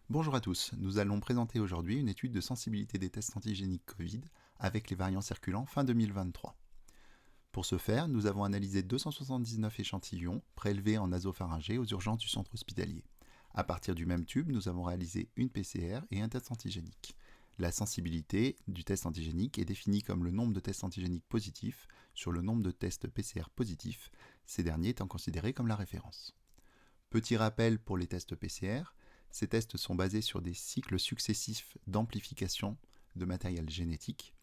Bonjour à tous, nous allons présenter aujourd'hui une étude de sensibilité des tests antigéniques Covid avec les variants circulants fin 2023. Pour ce faire, nous avons analysé 279 échantillons prélevés en nasopharyngée aux urgences du centre hospitalier. À partir du même tube, nous avons réalisé une PCR et un test antigénique. La sensibilité du test antigénique est définie comme le nombre de tests antigéniques positifs sur le nombre de tests PCR positifs, ces derniers étant considérés comme la référence. Petit rappel pour les tests PCR, ces tests sont basés sur des cycles successifs d'amplification de matériel génétique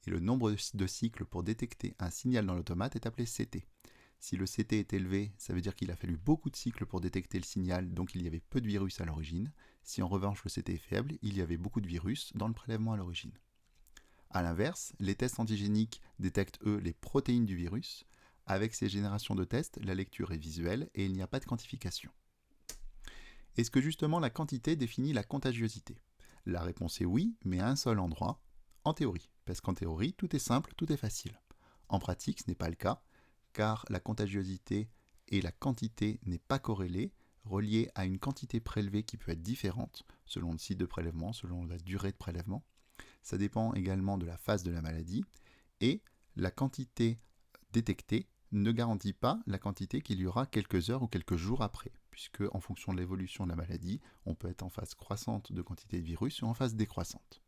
et le nombre de cycles pour détecter un signal dans l'automate est appelé CT. Si le CT est élevé, ça veut dire qu'il a fallu beaucoup de cycles pour détecter le signal, donc il y avait peu de virus à l'origine. Si en revanche le CT est faible, il y avait beaucoup de virus dans le prélèvement à l'origine. A l'inverse, les tests antigéniques détectent eux les protéines du virus. Avec ces générations de tests, la lecture est visuelle et il n'y a pas de quantification. Est-ce que justement la quantité définit la contagiosité? La réponse est oui, mais à un seul endroit, en théorie. Parce qu'en théorie, tout est simple, tout est facile. En pratique, ce n'est pas le cas, car la contagiosité et la quantité n'est pas corrélée, reliée à une quantité prélevée qui peut être différente selon le site de prélèvement, selon la durée de prélèvement. Ça dépend également de la phase de la maladie, et la quantité détectée ne garantit pas la quantité qu'il y aura quelques heures ou quelques jours après, puisque en fonction de l'évolution de la maladie, on peut être en phase croissante de quantité de virus ou en phase décroissante.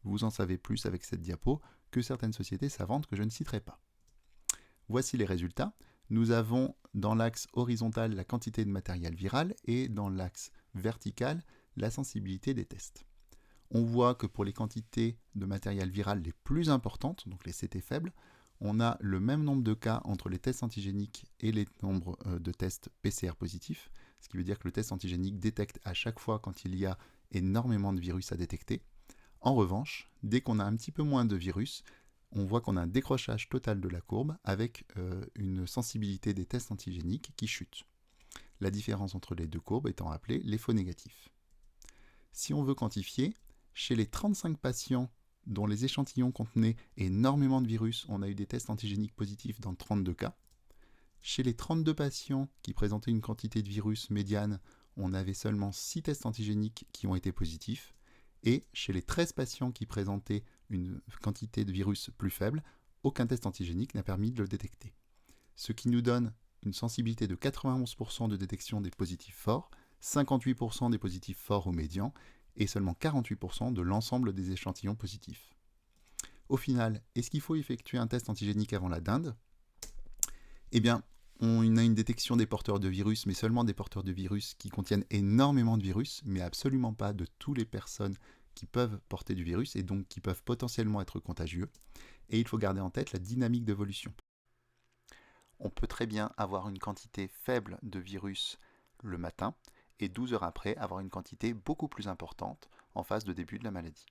Vous en savez plus avec cette diapo que certaines sociétés savantes que je ne citerai pas. Voici les résultats. Nous avons dans l'axe horizontal la quantité de matériel viral et dans l'axe vertical la sensibilité des tests. On voit que pour les quantités de matériel viral les plus importantes, donc les CT faibles, on a le même nombre de cas entre les tests antigéniques et les nombres de tests PCR positifs, ce qui veut dire que le test antigénique détecte à chaque fois quand il y a énormément de virus à détecter. En revanche, dès qu'on a un petit peu moins de virus, on voit qu'on a un décrochage total de la courbe avec une sensibilité des tests antigéniques qui chute. La différence entre les deux courbes étant appelée les faux négatifs. Si on veut quantifier, chez les 35 patients dont les échantillons contenaient énormément de virus, on a eu des tests antigéniques positifs dans 32 cas. Chez les 32 patients qui présentaient une quantité de virus médiane, on avait seulement 6 tests antigéniques qui ont été positifs. Et chez les 13 patients qui présentaient une quantité de virus plus faible, aucun test antigénique n'a permis de le détecter. Ce qui nous donne une sensibilité de 91% de détection des positifs forts, 58% des positifs forts ou médians, et seulement 48% de l'ensemble des échantillons positifs. Au final, est-ce qu'il faut effectuer un test antigénique avant la dinde? Eh bien, on a une détection des porteurs de virus, mais seulement des porteurs de virus qui contiennent énormément de virus, mais absolument pas de toutes les personnes qui peuvent porter du virus et donc qui peuvent potentiellement être contagieux. Et il faut garder en tête la dynamique d'évolution. On peut très bien avoir une quantité faible de virus le matin et 12 heures après avoir une quantité beaucoup plus importante en phase de début de la maladie.